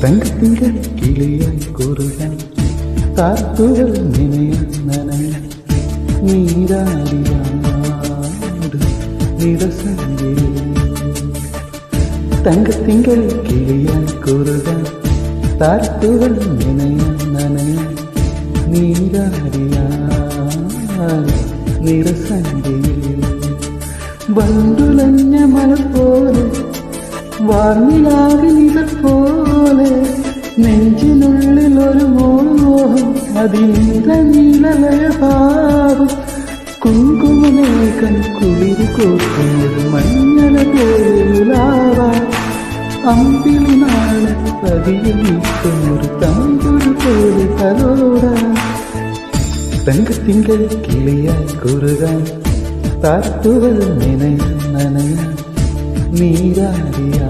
തങ്കത്തിങ്കൾ കിളിയായി കുറുകാൻ താർത്തുകൾ നിനയാൻ നനയാൻ നീരാടിയാട് നിറസംഗീതം. തങ്കത്തിങ്കൾ കിളിയായി കുറുകാൻ താർത്തുകൾ നിനയാൻ നനയാൻ നീരാടിയാട് നിറസംഗീതം. ബണ്ടുലഞ്ഞ മലർ പോലെ വാർണിലാകെ നിഴൽ പോലെ നെഞ്ചിനുള്ളിൽ ഒരു മോഹം അതിനീലലയഭാവം കുങ്കുമമേഘം കുളിര് കോർക്കുന്നൊരു മഞ്ഞള പോലുലാവാം അമ്പിളി നാളെ പതിയെ നീക്കുന്നൊരു തമ്പുരു പോലെ തലോടാം. തങ്കത്തിങ്കൾ കിളിയായി കുറുകാൻ താർത്തുകൾ നിനയാൻ നനയാൻ നീരാടിയാ